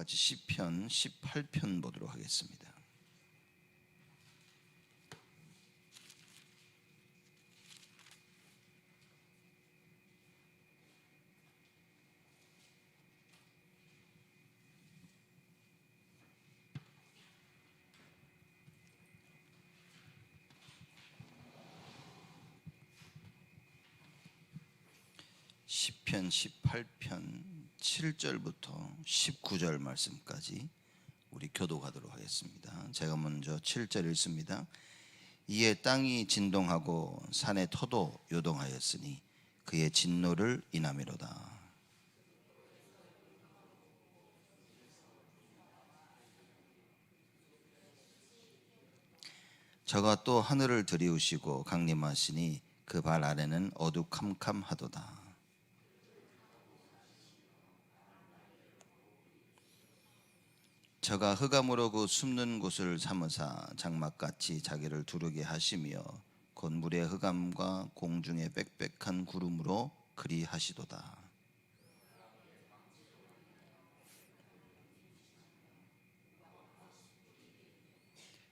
같이 시편 18편 보도록 하겠습니다. 시편 18편 7절부터 19절 말씀까지 우리 교독하도록 하겠습니다. 제가 먼저 7절 읽습니다. 이에 땅이 진동하고 산의 터도 요동하였으니 그의 진노를 인함이로다. 저가 또 하늘을 들이우시고 강림하시니 그 발 아래는 어두캄캄하도다. 저가 흑암으로 그 숨는 곳을 삼으사 장막같이 자기를 두르게 하시며 곧 물의 흑암과 공중의 빽빽한 구름으로 그리하시도다.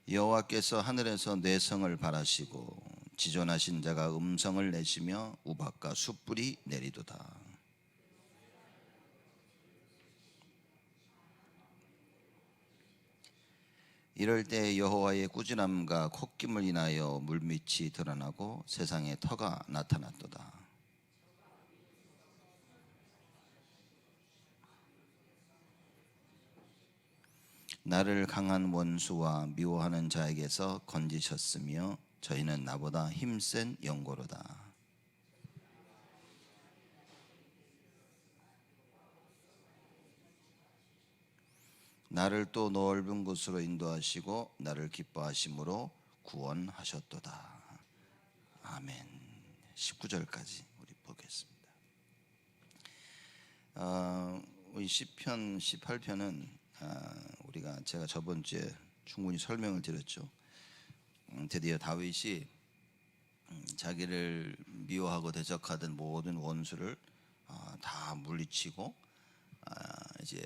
여호와께서 하늘에서 내성을 발하시고 지존하신 자가 음성을 내시며 우박과 숯불이 내리도다. 이럴 때 여호와의 꾸지람과 콧김을 인하여 물밑이 드러나고 세상에 터가 나타났도다. 나를 강한 원수와 미워하는 자에게서 건지셨으며 저희는 나보다 힘센 영고로다. 나를 또 넓은 곳으로 인도하시고 나를 기뻐하심으로 구원하셨도다. 아멘. 19절까지 우리 보겠습니다. 우리 시편 18편은 제가 저번 주에 충분히 설명을 드렸죠. 드디어 다윗이 자기를 미워하고 대적하던 모든 원수를 다 물리치고 이제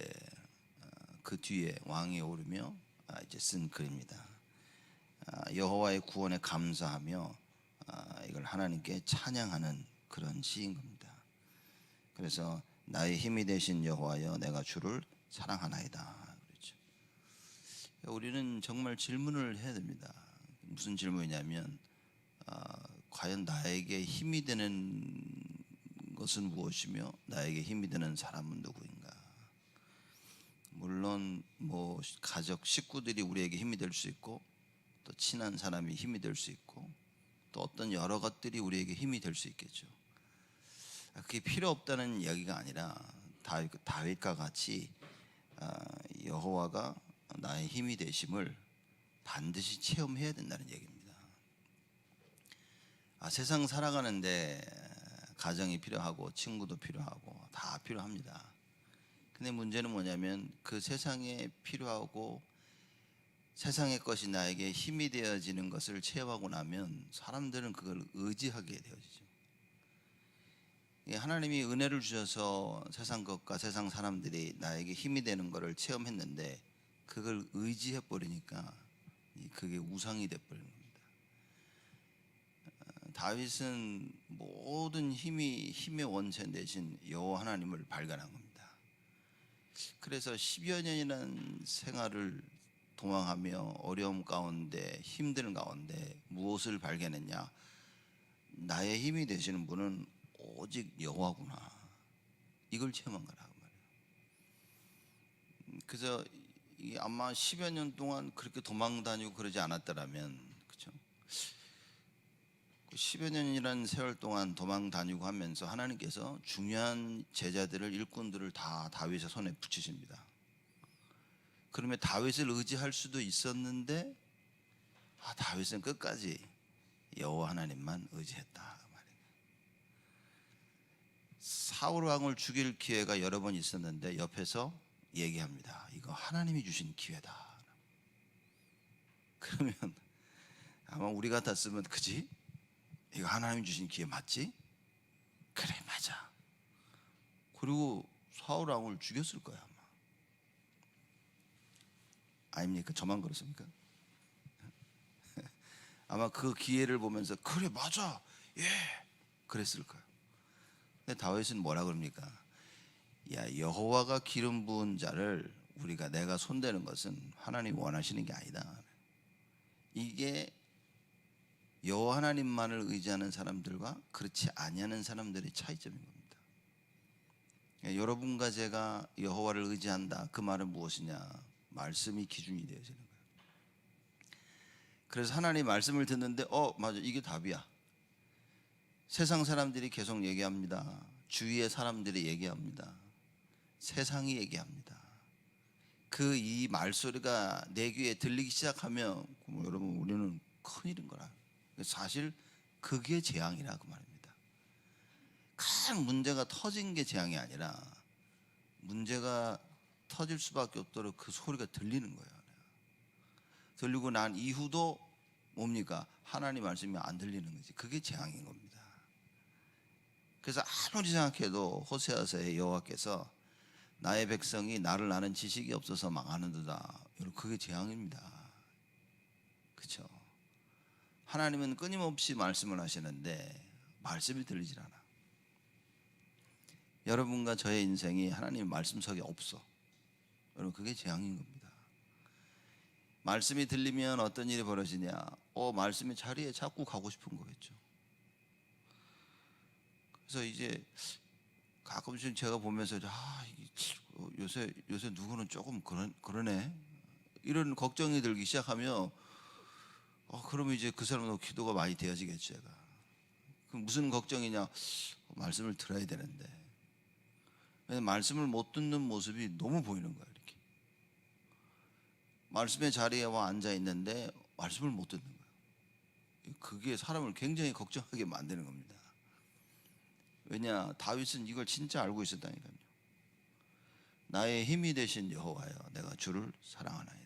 그 뒤에 왕위에 오르며 이제 쓴 글입니다. 여호와의 구원에 감사하며 이걸 하나님께 찬양하는 그런 시인 겁니다. 그래서 나의 힘이 되신 여호와여 내가 주를 사랑하나이다. 그렇죠. 우리는 정말 질문을 해야 됩니다. 무슨 질문이냐면 과연 나에게 힘이 되는 것은 무엇이며 나에게 힘이 되는 사람은 누구인가? 물론 가족 식구들이 우리에게 힘이 될 수 있고 또 친한 사람이 힘이 될 수 있고 또 어떤 여러 것들이 우리에게 힘이 될 수 있겠죠. 그게 필요 없다는 이야기가 아니라 다윗과 같이 여호와가 나의 힘이 되심을 반드시 체험해야 된다는 얘기입니다. 세상 살아가는데 가정이 필요하고 친구도 필요하고 다 필요합니다. 근데 문제는 뭐냐면 그 세상에 필요하고 세상의 것이 나에게 힘이 되어지는 것을 체험하고 나면 사람들은 그걸 의지하게 되어지죠. 하나님이 은혜를 주셔서 세상 것과 세상 사람들이 나에게 힘이 되는 것을 체험했는데 그걸 의지해 버리니까 그게 우상이 돼 버리는 겁니다. 다윗은 모든 힘의 원천 되신 여호와 하나님을 발견한 겁니다. 그래서 10여 년이라는 생활을 도망하며 어려움 가운데 힘든 가운데 무엇을 발견했냐? 나의 힘이 되시는 분은 오직 여호와구나. 이걸 체험한 거라 말이에요. 그래서 아마 10여 년 동안 그렇게 도망 다니고 그러지 않았더라면, 그렇죠? 10여 년이라는 세월 동안 도망 다니고 하면서 하나님께서 중요한 제자들을 일꾼들을 다 다윗의 손에 붙이십니다. 그러면 다윗을 의지할 수도 있었는데 다윗은 끝까지 여호와 하나님만 의지했다 말이에요. 사울 왕을 죽일 기회가 여러 번 있었는데 옆에서 얘기합니다. 이거 하나님이 주신 기회다. 그러면 아마 우리 같았으면 그지? 이거 하나님 주신 기회 맞지? 그래 맞아. 그리고 사울 왕을 죽였을 거야 아마. 아닙니까? 저만 그렇습니까? 아마 그 기회를 보면서 그래 맞아 예 그랬을 거예요. 근데 다윗은 뭐라 그럽니까? 야 여호와가 기름 부은 자를 우리가 내가 손대는 것은 하나님 원하시는 게 아니다. 이게 여호와 하나님만을 의지하는 사람들과 그렇지 아니하는 사람들의 차이점인 겁니다. 여러분과 제가 여호와를 의지한다. 그 말은 무엇이냐? 말씀이 기준이 되어지는 거예요. 그래서 하나님 말씀을 듣는데 맞아 이게 답이야. 세상 사람들이 계속 얘기합니다. 주위의 사람들이 얘기합니다. 세상이 얘기합니다. 그 이 말소리가 내 귀에 들리기 시작하면 여러분 우리는 큰일인 거라. 사실 그게 재앙이라 그 말입니다. 큰 문제가 터진 게 재앙이 아니라 문제가 터질 수밖에 없도록 그 소리가 들리는 거예요. 들리고 난 이후도 뭡니까? 하나님 말씀이 안 들리는 거지. 그게 재앙인 겁니다. 그래서 아무리 생각해도 호세아서의 여호와께서 나의 백성이 나를 아는 지식이 없어서 망하는도다. 여러분 그게 재앙입니다. 그렇죠? 하나님은 끊임없이 말씀을 하시는데 말씀이 들리질 않아. 여러분과 저의 인생이 하나님 말씀 속에 없어. 여러분 그게 재앙인 겁니다. 말씀이 들리면 어떤 일이 벌어지냐? 말씀의 자리에 자꾸 가고 싶은 거겠죠. 그래서 이제 가끔씩 제가 보면서 요새 누구는 조금 그러네 이런 걱정이 들기 시작하면 그러면 이제 그 사람도 기도가 많이 되어지겠죠. 제가 그럼 무슨 걱정이냐? 말씀을 들어야 되는데 말씀을 못 듣는 모습이 너무 보이는 거예요. 이렇게 말씀의 자리에 와 앉아 있는데 말씀을 못 듣는 거예요. 그게 사람을 굉장히 걱정하게 만드는 겁니다. 왜냐? 다윗은 이걸 진짜 알고 있었다니까요. 나의 힘이 되신 여호와여 내가 주를 사랑하나이다.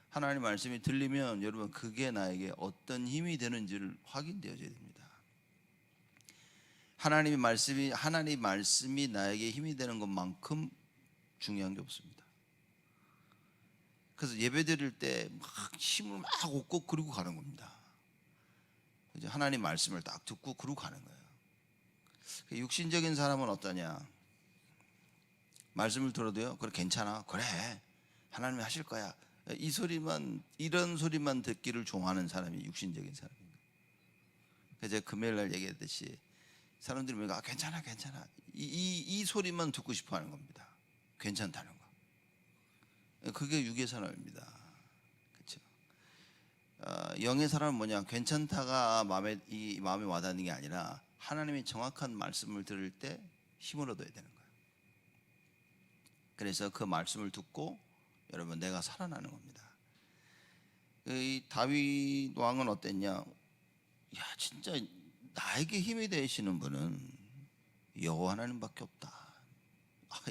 하나님 말씀이 들리면 여러분 그게 나에게 어떤 힘이 되는지를 확인되어져야 됩니다. 하나님 말씀이 나에게 힘이 되는 것만큼 중요한 게 없습니다. 그래서 예배 드릴 때 막 힘을 막 얻고 그러고 가는 겁니다. 이제 하나님 말씀을 딱 듣고 그러고 가는 거예요. 육신적인 사람은 어떠냐? 말씀을 들어도요. 그래 괜찮아. 그래. 하나님이 하실 거야. 이런 소리만 듣기를 좋아하는 사람이 육신적인 사람입니다. 그래서 제가 금요일 날 얘기했듯이 사람들이 뭔가 괜찮아. 이 소리만 듣고 싶어 하는 겁니다. 괜찮다는 거. 그게 육의 사람입니다. 그렇죠? 영의 사람은 뭐냐? 괜찮다가 마음에 와닿는 게 아니라 하나님이 정확한 말씀을 들을 때 힘을 얻어야 되는 거예요. 그래서 그 말씀을 듣고 여러분 내가 살아나는 겁니다. 이 다윗 왕은 어땠냐? 진짜 나에게 힘이 되시는 분은 여호와 하나님밖에 없다.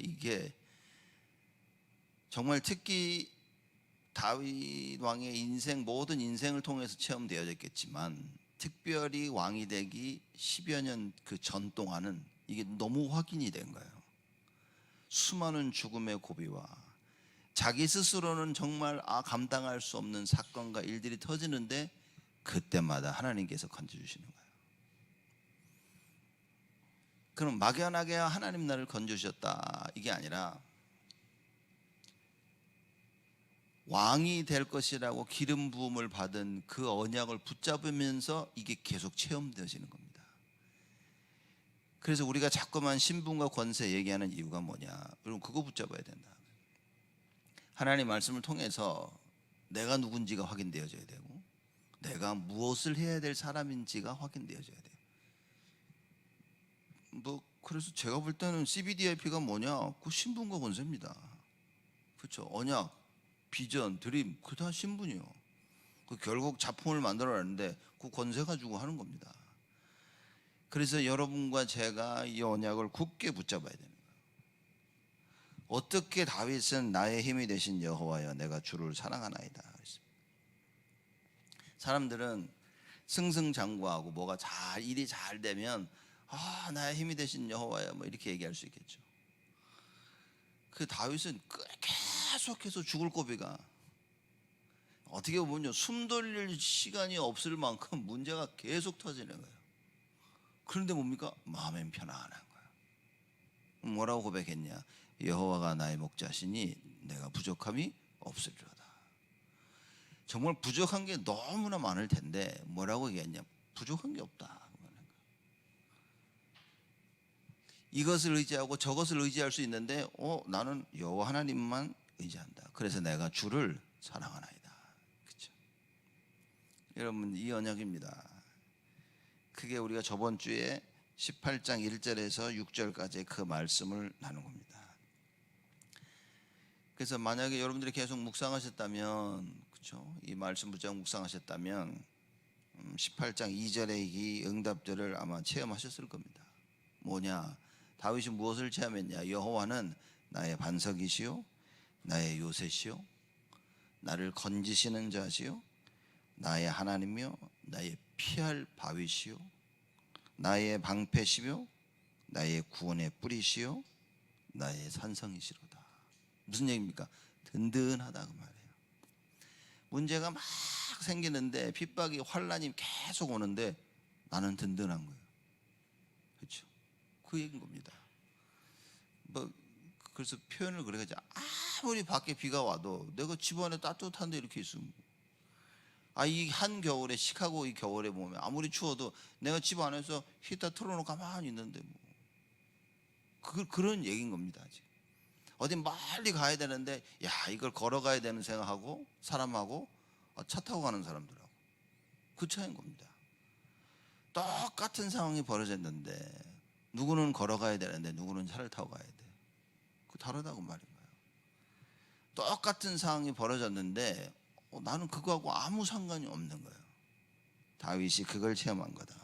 이게 정말 특히 다윗 왕의 모든 인생을 통해서 체험되어졌겠지만 특별히 왕이 되기 10여 년 그 전 동안은 이게 너무 확인이 된 거예요. 수많은 죽음의 고비와 자기 스스로는 정말 감당할 수 없는 사건과 일들이 터지는데 그때마다 하나님께서 건져주시는 거예요. 그럼 막연하게 하나님 나를 건져주셨다 이게 아니라 왕이 될 것이라고 기름 부음을 받은 그 언약을 붙잡으면서 이게 계속 체험되어지는 겁니다. 그래서 우리가 자꾸만 신분과 권세 얘기하는 이유가 뭐냐? 여러분 그거 붙잡아야 된다. 하나님 말씀을 통해서 내가 누군지가 확인되어져야 되고 내가 무엇을 해야 될 사람인지가 확인되어져야 돼요. 그래서 제가 볼 때는 CBDIP가 뭐냐? 그 신분과 권세입니다. 그렇죠? 언약, 비전, 드림, 그 다 신분이요. 그 결국 작품을 만들어내는데 그 권세 가지고 하는 겁니다. 그래서 여러분과 제가 이 언약을 굳게 붙잡아야 되는 거예요. 어떻게 다윗은 나의 힘이 되신 여호와여 내가 주를 사랑하나이다 그랬습니다. 사람들은 승승장구하고 뭐가 일이 잘 되면 나의 힘이 되신 여호와여 이렇게 얘기할 수 있겠죠. 그 다윗은 계속해서 죽을 고비가 어떻게 보면요, 숨 돌릴 시간이 없을 만큼 문제가 계속 터지는 거예요. 그런데 뭡니까? 마음엔 편안한 거예요. 뭐라고 고백했냐? 여호와가 나의 목자시니 내가 부족함이 없으리로다. 정말 부족한 게 너무나 많을 텐데 뭐라고 얘기했냐? 부족한 게 없다. 이것을 의지하고 저것을 의지할 수 있는데 나는 여호와 하나님만 의지한다. 그래서 내가 주를 사랑하나이다. 그렇죠? 여러분, 이 언약입니다. 그게 우리가 저번 주에 18장 1절에서 6절까지 그 말씀을 나눈 겁니다. 그래서 만약에 여러분들이 계속 묵상하셨다면, 그렇죠? 이 말씀 붙잡고 묵상하셨다면 18장 2절의 이 응답들을 아마 체험하셨을 겁니다. 뭐냐? 다윗이 무엇을 체험했냐? 여호와는 나의 반석이시요 나의 요새시요 나를 건지시는 자시요 나의 하나님이요 나의 피할 바위시요 나의 방패시며 나의 구원의 뿌리시요 나의 산성이시로다. 무슨 얘기입니까? 든든하다 그 말이에요. 문제가 막 생기는데 핍박이 환난이 계속 오는데 나는 든든한 거예요. 그렇죠? 그 얘기인 겁니다. 그래서 표현을 그래 가지고 아무리 밖에 비가 와도 내가 집안에 따뜻한데 이렇게 있으면 이 한겨울에 시카고 이 겨울에 보면 아무리 추워도 내가 집 안에서 히터 틀어놓고 가만히 있는데 그런 얘기인 겁니다. 지금 어디 멀리 가야 되는데 이걸 걸어가야 되는 생각하고 사람하고 차 타고 가는 사람들하고 그 차이인 겁니다. 똑같은 상황이 벌어졌는데 누구는 걸어가야 되는데 누구는 차를 타고 가야 돼. 그 다르다고 말인 거예요. 똑같은 상황이 벌어졌는데 나는 그거하고 아무 상관이 없는 거예요. 다윗이 그걸 체험한 거다.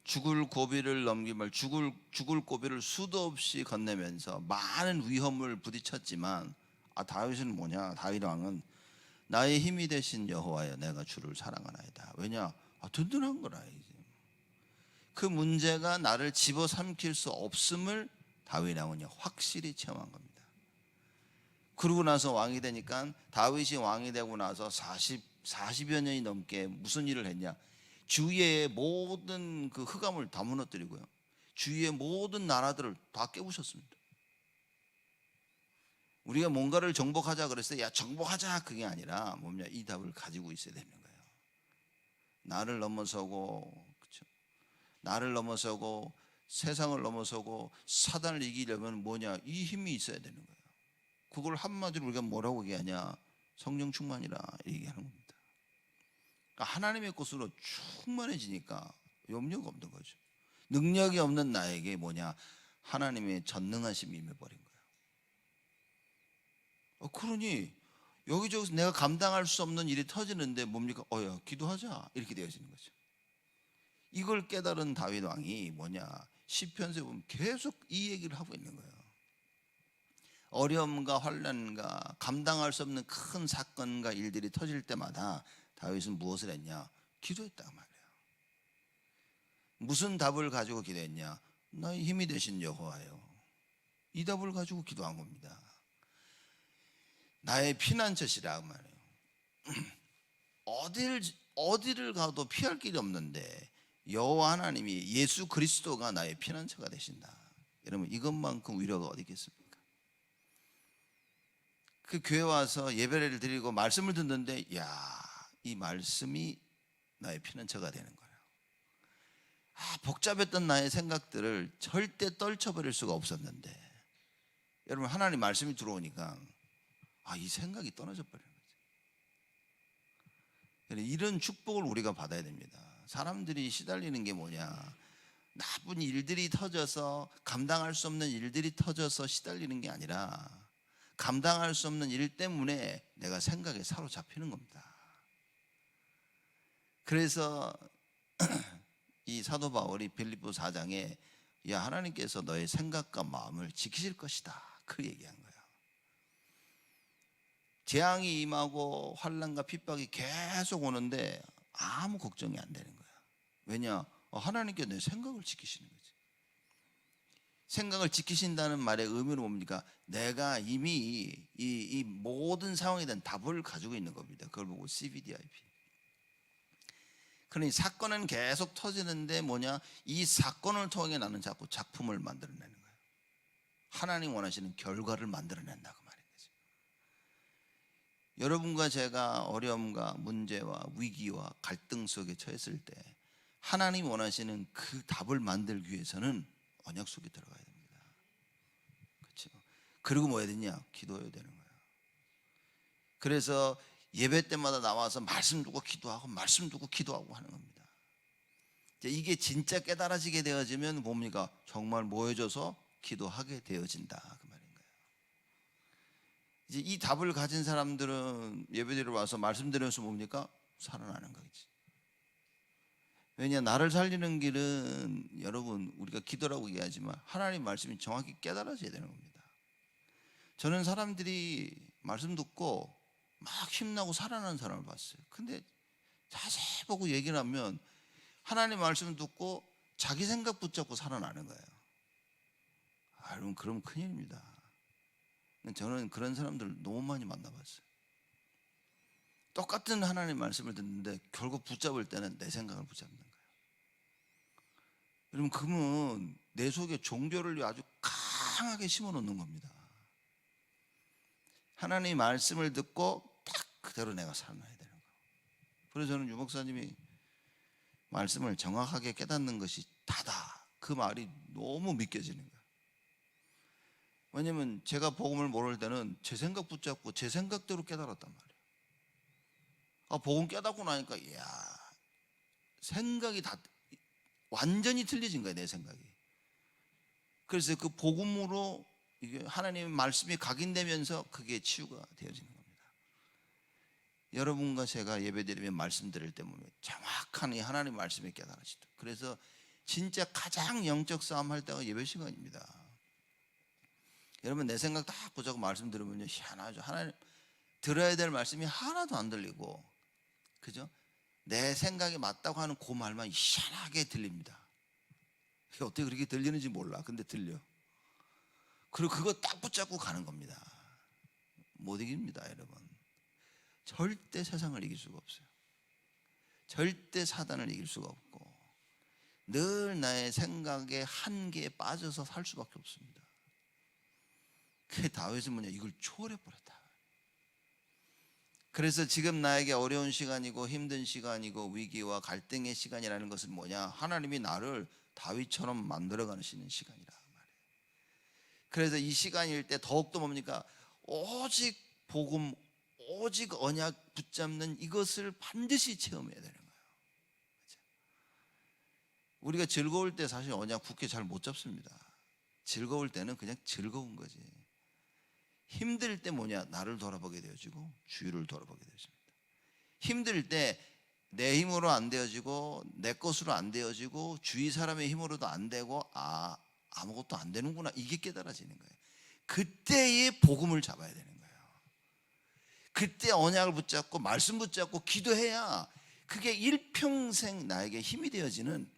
죽을 고비를 넘기면 죽을 고비를 수도 없이 건네면서 많은 위험을 부딪혔지만 다윗은 뭐냐? 다윗 왕은 나의 힘이 되신 여호와여 내가 주를 사랑하나이다. 왜냐? 든든한 거라. 이제 그 문제가 나를 집어삼킬 수 없음을 다윗 왕은 확실히 체험한 겁니다. 그러고 나서 왕이 되니까 다윗이 왕이 되고 나서 40여 년이 넘게 무슨 일을 했냐? 주위의 모든 그 흑암을 다 무너뜨리고요. 주위의 모든 나라들을 다 깨부셨습니다. 우리가 뭔가를 정복하자 그랬을 때 정복하자 그게 아니라 뭐냐? 이 답을 가지고 있어야 되는 거예요. 나를 넘어서고, 그렇죠? 나를 넘어서고 세상을 넘어서고 사단을 이기려면 뭐냐? 이 힘이 있어야 되는 거예요. 그걸 한마디로 우리가 뭐라고 얘기하냐? 성령 충만이라 얘기하는 겁니다. 그러니까 하나님의 것으로 충만해지니까 염려가 없는 거죠. 능력이 없는 나에게 뭐냐? 하나님의 전능하심이 임해버린 거예요. 그러니 여기저기서 내가 감당할 수 없는 일이 터지는데 뭡니까? 야 기도하자 이렇게 되어지는 거죠. 이걸 깨달은 다윗 왕이 뭐냐? 시편에 보면 계속 이 얘기를 하고 있는 거예요. 어려움과 환난과 감당할 수 없는 큰 사건과 일들이 터질 때마다 다윗은 무엇을 했냐? 기도했단 말이에요. 무슨 답을 가지고 기도했냐? 나의 힘이 되신 여호와요. 이 답을 가지고 기도한 겁니다. 나의 피난처시라 그 말이에요. 어디를 가도 피할 길이 없는데 여호와 하나님이 예수 그리스도가 나의 피난처가 되신다. 여러분 이것만큼 위로가 어디 있겠습니까? 그 교회 와서 예배를 드리고 말씀을 듣는데 이 말씀이 나의 피난처가 되는 거예요. 복잡했던 나의 생각들을 절대 떨쳐버릴 수가 없었는데 여러분 하나님 말씀이 들어오니까 이 생각이 떨어져 버리는 거죠. 이런 축복을 우리가 받아야 됩니다. 사람들이 시달리는 게 뭐냐? 나쁜 일들이 터져서 감당할 수 없는 일들이 터져서 시달리는 게 아니라 감당할 수 없는 일 때문에 내가 생각에 사로잡히는 겁니다. 그래서 이 사도 바울이 빌립보 4장에 하나님께서 너의 생각과 마음을 지키실 것이다 그 얘기한 거예요. 재앙이 임하고 환난과 핍박이 계속 오는데 아무 걱정이 안 되는 거야. 왜냐? 하나님께 내 생각을 지키시는 거지. 생각을 지키신다는 말의 의미는 뭡니까? 내가 이미 이 모든 상황에 대한 답을 가지고 있는 겁니다. 그걸 보고 CVDIP. 그러니 사건은 계속 터지는데 뭐냐? 이 사건을 통해 나는 자꾸 작품을 만들어내는 거예요. 하나님 원하시는 결과를 만들어낸다 그 말인 거죠. 여러분과 제가 어려움과 문제와 위기와 갈등 속에 처했을 때 하나님 원하시는 그 답을 만들기 위해서는 언약 속에 들어가야 됩니다. 그렇죠? 그리고 뭐 해야 되냐? 기도해야 되는 거예요. 그래서 예배 때마다 나와서 말씀 두고 기도하고 말씀 두고 기도하고 하는 겁니다. 이게 진짜 깨달아지게 되어지면 뭡니까? 정말 모여져서 기도하게 되어진다 그 말인 거예요. 이제 이 답을 가진 사람들은 예배드리러 와서 말씀드려서 뭡니까? 살아나는 거지. 왜냐, 나를 살리는 길은 여러분 우리가 기도라고 얘기하지만 하나님 말씀이 정확히 깨달아져야 되는 겁니다. 저는 사람들이 말씀 듣고 막 힘나고 살아나는 사람을 봤어요. 근데 자세히 보고 얘기를 하면 하나님 말씀 듣고 자기 생각 붙잡고 살아나는 거예요. 여러분 그러면 큰일입니다. 저는 그런 사람들 너무 많이 만나봤어요. 똑같은 하나님 말씀을 듣는데 결국 붙잡을 때는 내 생각을 붙잡는 거예요. 여러분 그러면 내 속에 종교를 아주 강하게 심어놓는 겁니다. 하나님의 말씀을 듣고 딱 그대로 내가 살아나야 되는 거예요. 그래서 저는 유 목사님이 말씀을 정확하게 깨닫는 것이 다다 그 말이 너무 믿겨지는 거예요. 왜냐면 제가 복음을 모를 때는 제 생각 붙잡고 제 생각대로 깨달았단 말이에요. 복음 깨닫고 나니까 이야, 생각이 다 완전히 틀려진 거예요, 내 생각이. 그래서 그 복음으로 이게 하나님의 말씀이 각인되면서 그게 치유가 되어지는 겁니다. 여러분과 제가 예배드리면 말씀 드릴 때 보면 정확한 이 하나님 말씀이 깨달아지다. 그래서 진짜 가장 영적 싸움 할 때가 예배 시간입니다. 여러분 내 생각 다 보자고 말씀 들으면요 희한하죠. 하나님 들어야 될 말씀이 하나도 안 들리고, 그죠? 내 생각이 맞다고 하는 그 말만 희한하게 들립니다. 어떻게 그렇게 들리는지 몰라. 근데 들려. 그리고 그거 딱 붙잡고 가는 겁니다. 못 이깁니다, 여러분. 절대 세상을 이길 수가 없어요. 절대 사단을 이길 수가 없고 늘 나의 생각의 한계에 빠져서 살 수밖에 없습니다. 그 다윗은 뭐냐? 이걸 초월해버렸다. 그래서 지금 나에게 어려운 시간이고 힘든 시간이고 위기와 갈등의 시간이라는 것은 뭐냐? 하나님이 나를 다윗처럼 만들어가는 시간이라 말이에요. 그래서 이 시간일 때 더욱더 뭡니까? 오직 복음, 오직 언약 붙잡는 이것을 반드시 체험해야 되는 거예요. 우리가 즐거울 때 사실 언약 굳게 잘 못 잡습니다. 즐거울 때는 그냥 즐거운 거지. 힘들 때 뭐냐? 나를 돌아보게 되어지고 주위를 돌아보게 되어집니다. 힘들 때 내 힘으로 안 되어지고 내 것으로 안 되어지고 주위 사람의 힘으로도 안 되고 아무것도 안 되는구나, 이게 깨달아지는 거예요. 그때의 복음을 잡아야 되는 거예요. 그때 언약을 붙잡고 말씀 붙잡고 기도해야 그게 일평생 나에게 힘이 되어지는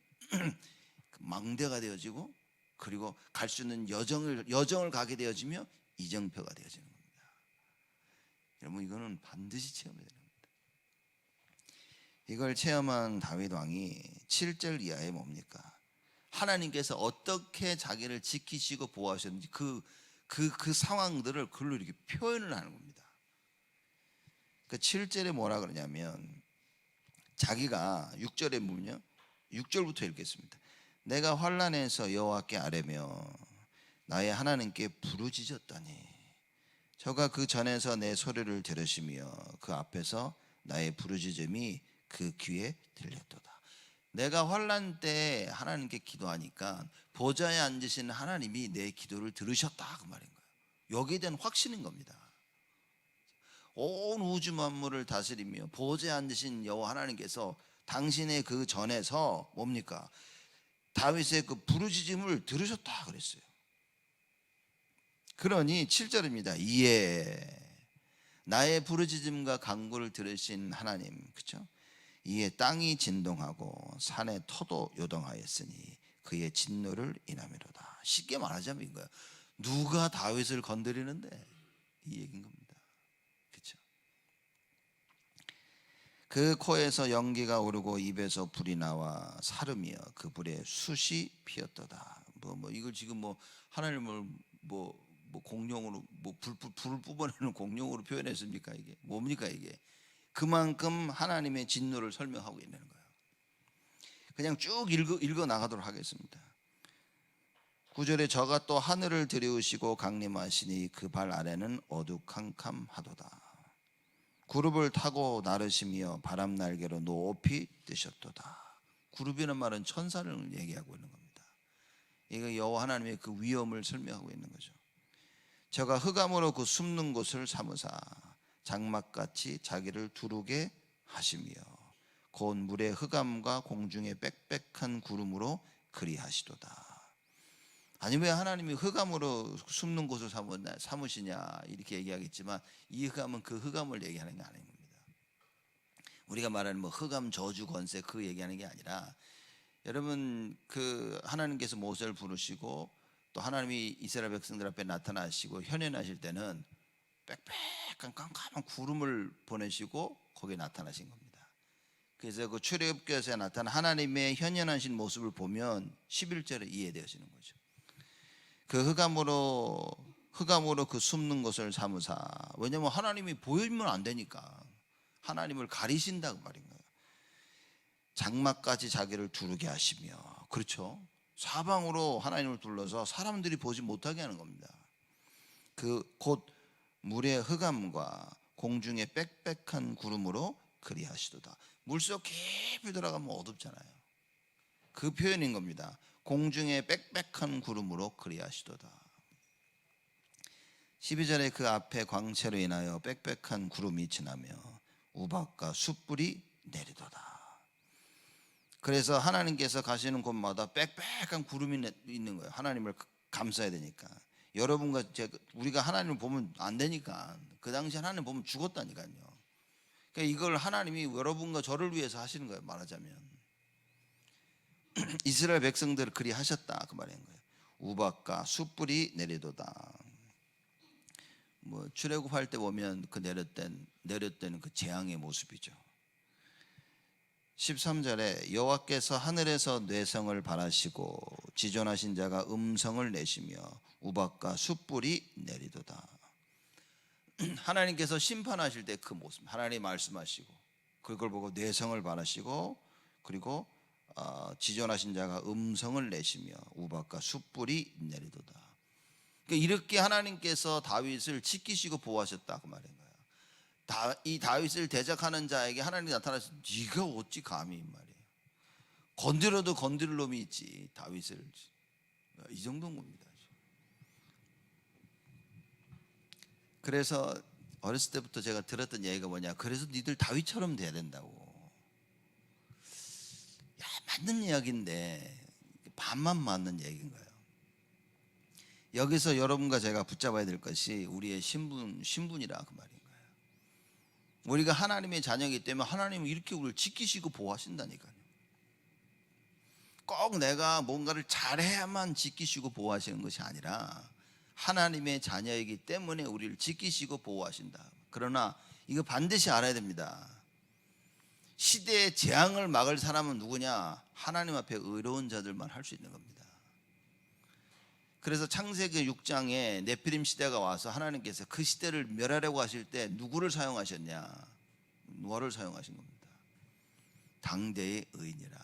망대가 되어지고, 그리고 갈 수 있는 여정을 가게 되어지며 이정표가 되어지는 겁니다. 여러분 이거는 반드시 체험해야 됩니다. 이걸 체험한 다윗 왕이 7절 이하에 뭡니까? 하나님께서 어떻게 자기를 지키시고 보호하셨는지 그 상황들을 글로 이렇게 표현을 하는 겁니다. 그 7절에 뭐라 그러냐면, 자기가 6절에 보면요, 6절부터 읽겠습니다. 내가 환난에서 여호와께 아뢰며 나의 하나님께 부르짖었더니 저가 그 전에서 내 소리를 들으시며 그 앞에서 나의 부르짖음이 그 귀에 들렸도다. 내가 환난 때 하나님께 기도하니까 보좌에 앉으신 하나님이 내 기도를 들으셨다 그 말인 거예요. 여기에 대한 확신인 겁니다. 온 우주 만물을 다스리며 보좌에 앉으신 여호와 하나님께서 당신의 그 전에서 뭡니까? 다윗의 그 부르짖음을 들으셨다 그랬어요. 그러니 7절입니다. 이에 나의 부르짖음과 간구를 들으신 하나님, 그렇죠? 이에 땅이 진동하고 산의 터도 요동하였으니 그의 진노를 인하미로다. 쉽게 말하자면 이거야. 누가 다윗을 건드리는데, 이 얘기인 겁니다. 그렇죠? 그 코에서 연기가 오르고 입에서 불이 나와 사름이여 그 불에 숯이 피었도다. 이걸 지금 하나님을 공룡으로 불을 뿜어내는 공룡으로 표현했습니까? 이게 뭡니까 이게? 그만큼 하나님의 진노를 설명하고 있는 거예요. 그냥 쭉 읽어 나가도록 하겠습니다. 9절에 저가 또 하늘을 들이우시고 강림하시니 그 발 아래는 어두캄캄하도다. 구룹을 타고 나르시며 바람 날개로 높이 뜨셨도다. 구룹이라는 말은 천사를 얘기하고 있는 겁니다. 이거 여호와 하나님의 그 위엄을 설명하고 있는 거죠. 저가 흑암으로 그 숨는 곳을 삼으사 장막같이 자기를 두르게 하시며 곧 물의 흑암과 공중의 빽빽한 구름으로 그리하시도다. 아니 왜 하나님이 흑암으로 숨는 곳을 삼으시냐 이렇게 얘기하겠지만 이 흑암은 그 흑암을 얘기하는 게 아닙니다. 우리가 말하는 흑암 저주 권세 그 얘기하는 게 아니라 여러분 그 하나님께서 모세를 부르시고 또 하나님이 이스라엘 백성들 앞에 나타나시고 현현하실 때는 빽빽한 깜깜한 구름을 보내시고 거기에 나타나신 겁니다. 그래서 그 출애굽기에서 나타난 하나님의 현현하신 모습을 보면 11절에 이해되어지는 거죠. 그 흑암으로 그 숨는 것을 삼으사, 왜냐하면 하나님이 보이면 안 되니까 하나님을 가리신다고 말인 거예요. 장막까지 자기를 두르게 하시며, 그렇죠? 사방으로 하나님을 둘러서 사람들이 보지 못하게 하는 겁니다. 그 곧 물의 흑암과 공중의 빽빽한 구름으로 그리하시도다. 물속 깊이 들어가면 어둡잖아요. 그 표현인 겁니다. 공중의 빽빽한 구름으로 그리하시도다. 12절에 그 앞에 광채로 인하여 빽빽한 구름이 지나며 우박과 숯불이 내리도다. 그래서 하나님께서 가시는 곳마다 빽빽한 구름이 있는 거예요. 하나님을 감싸야 되니까. 여러분과 우리가 하나님을 보면 안 되니까 그 당시 하나님 보면 죽었다니까요. 그러니까 이걸 하나님이 여러분과 저를 위해서 하시는 거예요. 말하자면 이스라엘 백성들을 그리 하셨다 그 말인 거예요. 우박과 숯불이 내리도다. 출애굽할 때 보면 그 내렸던 그 재앙의 모습이죠. 13절에 여호와께서 하늘에서 뇌성을 발하시고 지존하신 자가 음성을 내시며 우박과 숯불이 내리도다. 하나님께서 심판하실 때 그 모습, 하나님 말씀하시고 그걸 보고 뇌성을 발하시고 그리고 지존하신 자가 음성을 내시며 우박과 숯불이 내리도다. 그러니까 이렇게 하나님께서 다윗을 지키시고 보호하셨다 그 말인 거예요. 이 다윗을 대적하는 자에게 하나님이 나타나서 네가 어찌 감히 말이에요. 건드려도 건드릴 놈이 있지 다윗을. 이 정도인 겁니다. 그래서 어렸을 때부터 제가 들었던 얘기가 뭐냐, 그래서 니들 다윗처럼 돼야 된다고. 맞는 이야기인데 반만 맞는 얘기인 거예요. 여기서 여러분과 제가 붙잡아야 될 것이 우리의 신분이라 그 말인 거예요. 우리가 하나님의 자녀이기 때문에 하나님은 이렇게 우리를 지키시고 보호하신다니까요. 꼭 내가 뭔가를 잘해야만 지키시고 보호하시는 것이 아니라 하나님의 자녀이기 때문에 우리를 지키시고 보호하신다. 그러나 이거 반드시 알아야 됩니다. 시대의 재앙을 막을 사람은 누구냐? 하나님 앞에 의로운 자들만 할 수 있는 겁니다. 그래서 창세기 6장에 네피림 시대가 와서 하나님께서 그 시대를 멸하려고 하실 때 누구를 사용하셨냐? 뭐를 사용하신 겁니다. 당대의 의인이라.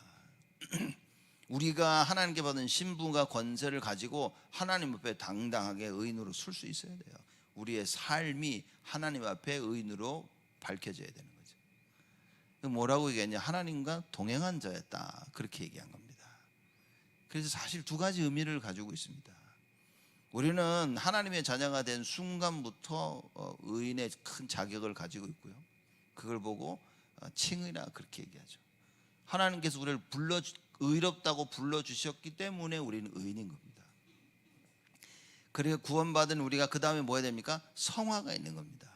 우리가 하나님께 받은 신분과 권세를 가지고 하나님 앞에 당당하게 의인으로 설 수 있어야 돼요. 우리의 삶이 하나님 앞에 의인으로 밝혀져야 되는 거죠. 뭐라고 얘기했냐? 하나님과 동행한 자였다, 그렇게 얘기한 겁니다. 그래서 사실 두 가지 의미를 가지고 있습니다. 우리는 하나님의 자녀가 된 순간부터 의인의 큰 자격을 가지고 있고요. 그걸 보고 칭의라 그렇게 얘기하죠. 하나님께서 우리를 의롭다고 불러주셨기 때문에 우리는 의인인 겁니다. 그리고 구원받은 우리가 그 다음에 뭐 해야 됩니까? 성화가 있는 겁니다.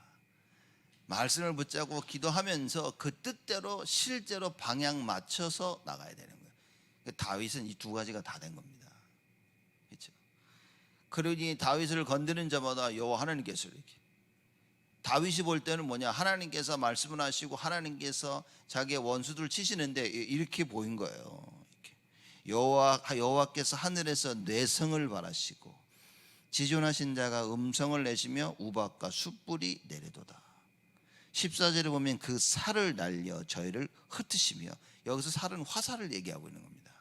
말씀을 붙잡고 기도하면서 그 뜻대로 실제로 방향 맞춰서 나가야 되는 거예요. 다윗은 이 두 가지가 다 된 겁니다. 그렇죠? 그러니 다윗을 건드는 자마다 여호와 하나님께서 이렇게, 다윗이 볼 때는 뭐냐, 하나님께서 말씀을 하시고 하나님께서 자기의 원수들을 치시는데 이렇게 보인 거예요. 여호와께서 하늘에서 뇌성을 바라시고 지존하신 자가 음성을 내시며 우박과 숯불이 내리도다. 14절에 보면 그 살을 날려 저희를 흩으시며, 여기서 살은 화살을 얘기하고 있는 겁니다.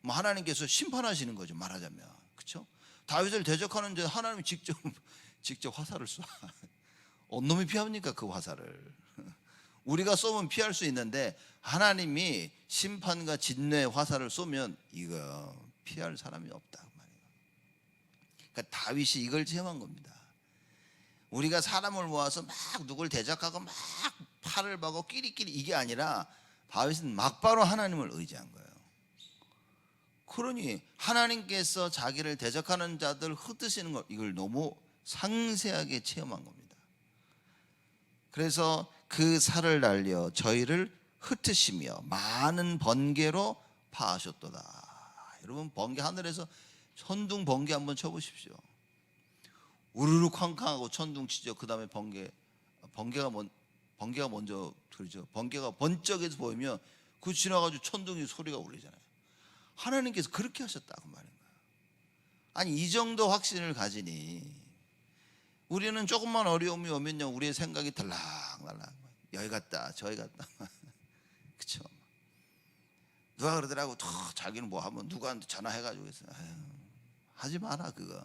뭐 하나님께서 심판하시는 거죠, 말하자면. 그렇죠? 다윗을 대적하는데 하나님이 직접 화살을 쏴. 놈이 피합니까 그 화살을? 우리가 쏘면 피할 수 있는데 하나님이 심판과 진노의 화살을 쏘면 이거 피할 사람이 없다 그 말이에요. 그러니까 다윗이 이걸 체험한 겁니다. 우리가 사람을 모아서 막 누굴 대적하고 막 팔을 박고 끼리끼리, 이게 아니라 다윗은 막바로 하나님을 의지한 거예요. 그러니 하나님께서 자기를 대적하는 자들 흩으시는 걸, 이걸 너무 상세하게 체험한 겁니다. 그래서 그 살을 날려 저희를 흩으시며 많은 번개로 파하셨도다. 여러분, 번개, 하늘에서 천둥 번개 한번 쳐보십시오. 우르르 쾅쾅하고 천둥 치죠. 그 다음에 번개가 먼저 그러죠. 번개가 번쩍해서 보이면 그 지나가지고 천둥이 소리가 울리잖아요. 하나님께서 그렇게 하셨다고 말인 거예요. 아니, 이 정도 확신을 가지니 우리는 조금만 어려움이 오면요, 우리의 생각이 달랑달랑, 여기 갔다 저기 갔다. 그쵸? 누가 그러더라고, 자기는 뭐 하면 누구한테 전화해가지고 하지 마라 그거.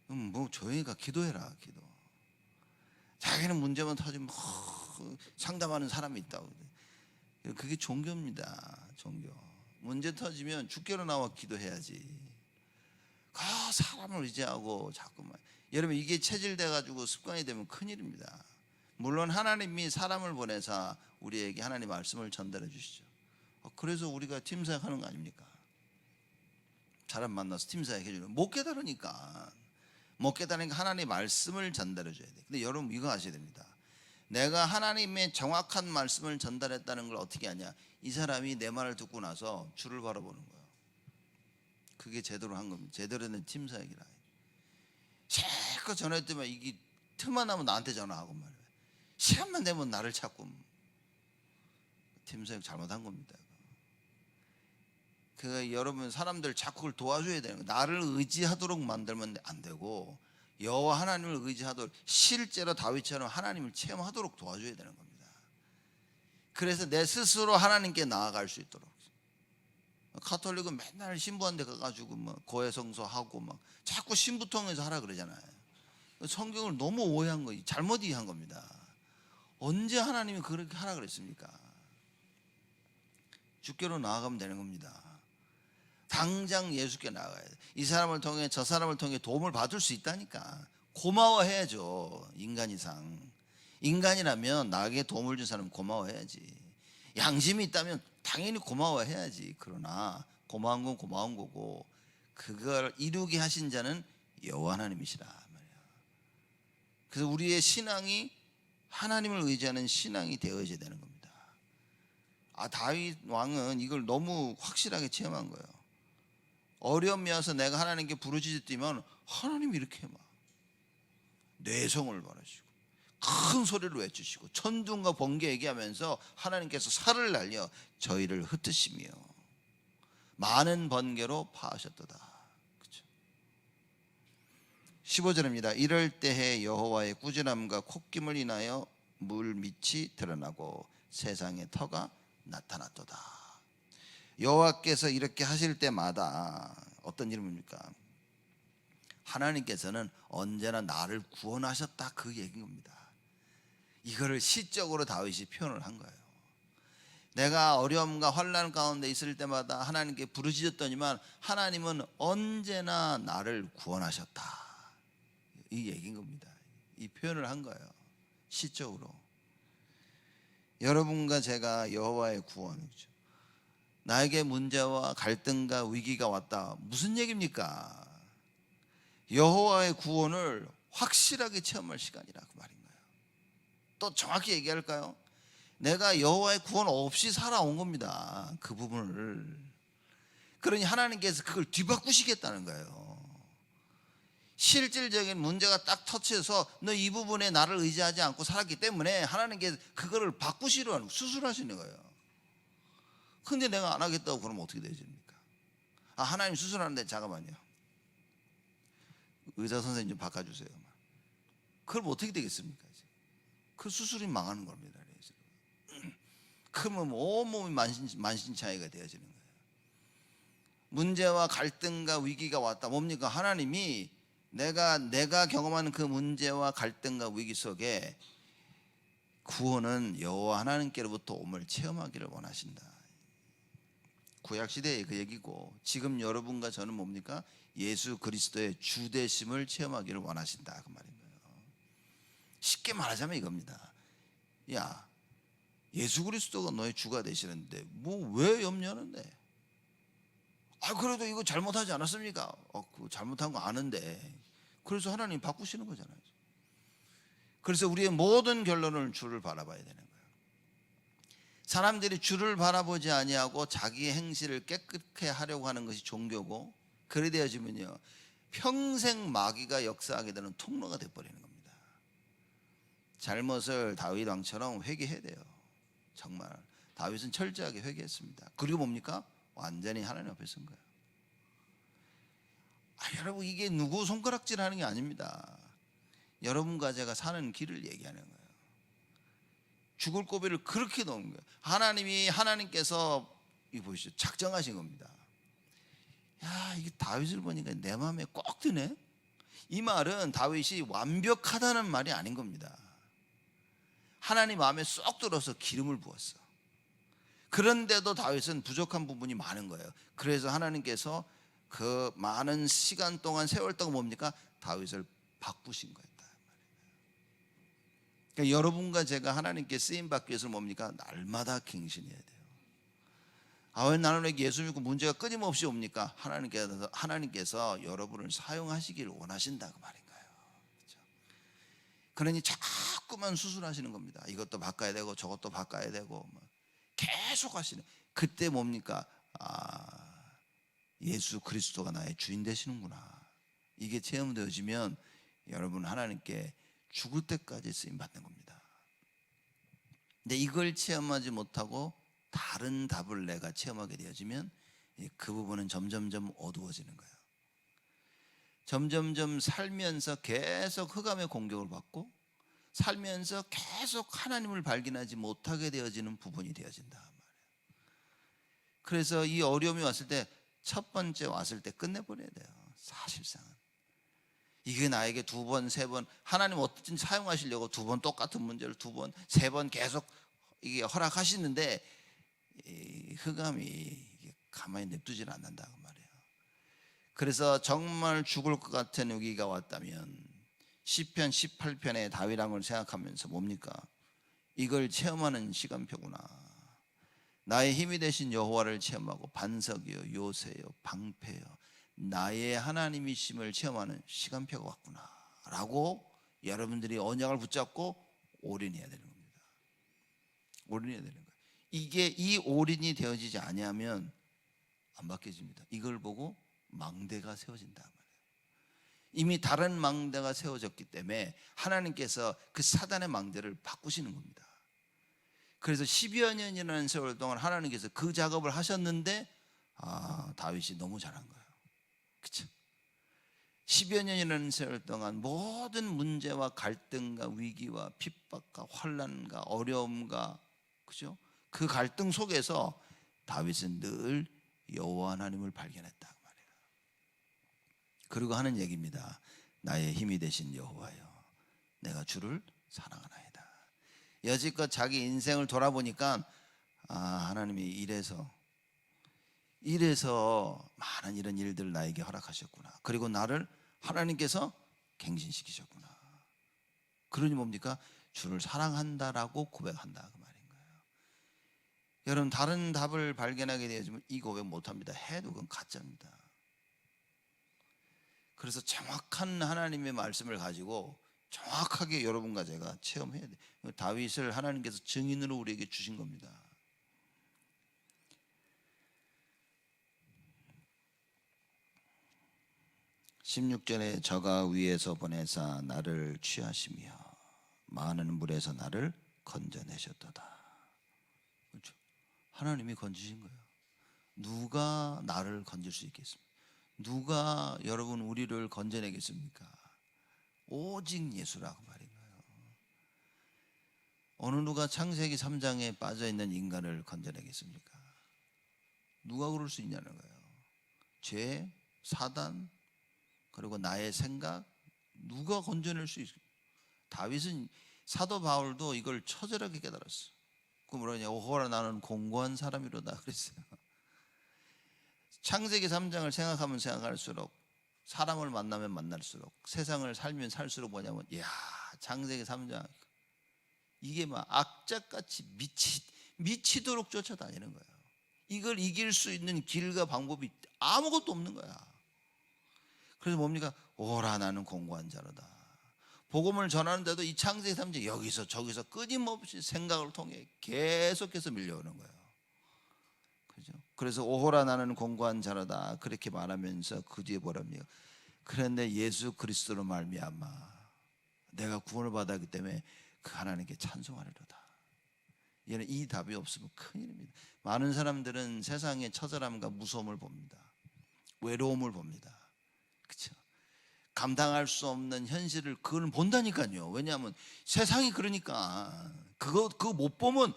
뭐 조용히 가, 기도해라, 기도. 자기는 문제만 터지면 상담하는 사람이 있다고. 그게 종교입니다. 종교. 문제 터지면 죽게로 나와 기도해야지. 사람을 의지하고 자꾸만, 여러분, 이게 체질돼 가지고 습관이 되면 큰일입니다. 물론 하나님이 사람을 보내서 우리에게 하나님 말씀을 전달해 주시죠. 그래서 우리가 팀사역 하는 거 아닙니까? 사람 만나서 팀사역 해주는, 못 깨달으니까 하나님의 말씀을 전달해 줘야 돼. 근데 여러분, 이거 아셔야 됩니다. 내가 하나님의 정확한 말씀을 전달했다는 걸 어떻게 하냐? 이 사람이 내 말을 듣고 나서 주를 바라보는 거예요. 그게 제대로 한 겁니다. 제대로 된 팀사역이라. 자꾸 전화했더만 이게 틈만 나면 나한테 전화하고 말이에요. 시간만 되면 나를 찾고. 팀사역 잘못한 겁니다. 여러분, 사람들 자꾸 그걸 도와줘야 되는 거예요. 나를 의지하도록 만들면 안 되고 여호와 하나님을 의지하도록, 실제로 다윗처럼 하나님을 체험하도록 도와줘야 되는 겁니다. 그래서 내 스스로 하나님께 나아갈 수 있도록. 가톨릭은 맨날 신부한테 가가지고 뭐 고해성사하고 막 자꾸 신부통해서 하라 그러잖아요. 성경을 너무 오해한 거예요. 잘못 이해한 겁니다. 언제 하나님이 그렇게 하라 그랬습니까? 주께로 나아가면 되는 겁니다. 당장 예수께 나아가야 돼. 이 사람을 통해 저 사람을 통해 도움을 받을 수 있다니까 고마워해야죠. 인간이라면 나에게 도움을 준 사람 고마워해야지. 양심이 있다면 당연히 고마워해야지. 그러나 고마운 건 고마운 거고, 그걸 이루게 하신 자는 여호와 하나님이시라 말이야. 그래서 우리의 신앙이 하나님을 의지하는 신앙이 되어져야 되는 겁니다. 다윗 왕은 이걸 너무 확실하게 체험한 거예요. 어려움이 와서 내가 하나님께 부르짖었더니만 하나님이 이렇게 막 뇌성을 바라시고 큰 소리로 외치시고 천둥과 번개 얘기하면서 하나님께서 살을 날려 저희를 흩으시며 많은 번개로 파하셨도다. 그렇죠? 15절입니다. 이럴 때에 여호와의 꾸지람과 콧김을 인하여 물 밑이 드러나고 세상의 터가 나타났도다. 여호와께서 이렇게 하실 때마다 어떤 일입니까? 하나님께서는 언제나 나를 구원하셨다, 그 얘기인 겁니다. 이거를 시적으로 다윗이 표현을 한 거예요. 내가 어려움과 환난 가운데 있을 때마다 하나님께 부르짖었더니만 하나님은 언제나 나를 구원하셨다, 이 얘기인 겁니다. 이 표현을 한 거예요, 시적으로. 여러분과 제가 여호와의 구원이죠. 나에게 문제와 갈등과 위기가 왔다, 무슨 얘기입니까? 여호와의 구원을 확실하게 체험할 시간이라 그 말인 거예요. 또 정확히 얘기할까요? 내가 여호와의 구원 없이 살아온 겁니다. 그 부분을. 그러니 하나님께서 그걸 뒤바꾸시겠다는 거예요. 실질적인 문제가 딱 터치해서 너 이 부분에 나를 의지하지 않고 살았기 때문에 하나님께서 그거를 바꾸시려 수술하시는 거예요. 근데 내가 안 하겠다고 그러면 어떻게 되십니까? 하나님 수술하는데 잠깐만요. 의사 선생님 좀 바꿔주세요. 그럼 어떻게 되겠습니까? 그 수술이 망하는 겁니다. 그러면 온몸이 만신창이가 되어지는 거예요. 문제와 갈등과 위기가 왔다. 뭡니까? 하나님이 내가 경험하는 그 문제와 갈등과 위기 속에 구원은 여호와 하나님께로부터 옴을 체험하기를 원하신다. 구약 시대의 그 얘기고 지금 여러분과 저는 뭡니까? 예수 그리스도의 주 되심을 체험하기를 원하신다 그 말인 거예요. 쉽게 말하자면 이겁니다. 야, 예수 그리스도가 너의 주가 되시는데 뭐 왜 염려하는데? 그래도 이거 잘못하지 않았습니까? 그 잘못한 거 아는데. 그래서 하나님 바꾸시는 거잖아요. 그래서 우리의 모든 결론은 주를 바라봐야 되는 거예요. 사람들이 주를 바라보지 아니하고 자기의 행실을 깨끗게 하려고 하는 것이 종교고, 그래 되어지면요 평생 마귀가 역사하게 되는 통로가 돼버리는 겁니다. 잘못을 다윗 왕처럼 회개해야 돼요. 정말 다윗은 철저하게 회개했습니다. 그리고 뭡니까? 완전히 하나님 앞에 선 거예요. 여러분, 이게 누구 손가락질 하는 게 아닙니다. 여러분과 제가 사는 길을 얘기하는 거예요. 죽을 고비를 그렇게 놓은 거예요. 하나님께서 이거 보시죠, 작정하신 겁니다. 야, 이게 다윗을 보니까 내 마음에 꼭 드네. 이 말은 다윗이 완벽하다는 말이 아닌 겁니다. 하나님 마음에 쏙 들어서 기름을 부었어. 그런데도 다윗은 부족한 부분이 많은 거예요. 그래서 하나님께서 그 많은 시간 동안, 세월 동안 뭡니까? 다윗을 바꾸신 거예요. 그러니까 여러분과 제가 하나님께 쓰임받기 위해서 뭡니까? 날마다 갱신해야 돼요. 왜 나는 왜 예수 믿고 문제가 끊임없이 옵니까? 하나님께서 여러분을 사용하시기를 원하신다 그 말인 거예요. 그렇죠? 그러니 자꾸만 수술하시는 겁니다. 이것도 바꿔야 되고 저것도 바꿔야 되고 계속 하시는. 그때 뭡니까? 예수 그리스도가 나의 주인 되시는구나. 이게 체험되어지면 여러분 하나님께 죽을 때까지 쓰임 받는 겁니다. 근데 이걸 체험하지 못하고 다른 답을 내가 체험하게 되어지면 그 부분은 점점점 어두워지는 거예요. 점점점 살면서 계속 흑암의 공격을 받고 살면서 계속 하나님을 발견하지 못하게 되어지는 부분이 되어진다 말이에요. 그래서 이 어려움이 왔을 때 첫 번째 왔을 때 끝내버려야 돼요. 사실상은 이게 나에게 두 번, 세 번 하나님 어떻든 사용하시려고 두 번 똑같은 문제를 두 번, 세 번 계속 이게 허락하시는데 이 흑암이 가만히 냅두질 않는다 그 말이에요. 그래서 정말 죽을 것 같은 위기가 왔다면 시편 18편의 다윗왕을 생각하면서 뭡니까? 이걸 체험하는 시간표구나. 나의 힘이 되신 여호와를 체험하고 반석이요 요새요 방패요 나의 하나님이심을 체험하는 시간표가 왔구나 라고 여러분들이 언약을 붙잡고 올인해야 되는 겁니다. 올인해야 되는 거예요. 이게 이 올인이 되어지지 아니하면 안 바뀌어집니다. 이걸 보고 망대가 세워진다 말이에요. 이미 다른 망대가 세워졌기 때문에 하나님께서 그 사단의 망대를 바꾸시는 겁니다. 그래서 10여 년이라는 세월 동안 하나님께서 그 작업을 하셨는데 다윗이 너무 잘한 거예요. 그렇죠? 10여 년이라는 세월 동안 모든 문제와 갈등과 위기와 핍박과 환난과 어려움과 그죠? 그 갈등 속에서 다윗은 늘 여호와 하나님을 발견했다 말이에요. 그리고 하는 얘기입니다. 나의 힘이 되신 여호와여, 내가 주를 사랑하나이다. 여지껏 자기 인생을 돌아보니까 하나님이 이래서 많은 이런 일들을 나에게 허락하셨구나. 그리고 나를 하나님께서 갱신시키셨구나. 그러니 뭡니까? 주를 사랑한다라고 고백한다 그 말인 거예요. 여러분, 다른 답을 발견하게 되어지면 이 고백 못합니다. 해도 그건 가짜입니다. 그래서 정확한 하나님의 말씀을 가지고 정확하게 여러분과 제가 체험해야 돼요. 다윗을 하나님께서 증인으로 우리에게 주신 겁니다. 16절에 저가 위에서 보내사 나를 취하시며 많은 물에서 나를 건져내셨도다. 그렇죠? 하나님이 건지신 거예요. 누가 나를 건질 수 있겠습니까? 누가 여러분 우리를 건져내겠습니까? 오직 예수라고 말인 거예요. 어느 누가 창세기 3장에 빠져있는 인간을 건져내겠습니까? 누가 그럴 수 있냐는 거예요. 죄, 사단, 그리고 나의 생각, 누가 건져낼 수 있어요? 다윗은, 사도 바울도 이걸 처절하게 깨달았어. 그 뭐라냐, 오호라 나는 공고한 사람이로다 그랬어요. 창세기 3장을 생각하면 생각할수록, 사람을 만나면 만날수록, 세상을 살면 살수록 뭐냐면, 이야, 창세기 3장 이게 막 악착같이 미치도록 쫓아다니는 거예요. 이걸 이길 수 있는 길과 방법이 아무것도 없는 거야. 그래서 뭡니까? 오라 나는 공고한 자로다. 복음을 전하는데도 이 창세기 3장 여기서 저기서 끊임없이 생각을 통해 계속해서 밀려오는 거예요. 그죠? 그래서 오호라 나는 공고한 자로다 그렇게 말하면서 그 뒤에 뭐랍니까? 그런데 예수 그리스도로 말미암아 내가 구원을 받았기 때문에 그 하나님께 찬송하리로다. 얘는 이 답이 없으면 큰일입니다. 많은 사람들은 세상의 처절함과 무서움을 봅니다. 외로움을 봅니다. 그렇죠? 감당할 수 없는 현실을 그걸 본다니까요. 왜냐하면 세상이 그러니까 그거 못 보면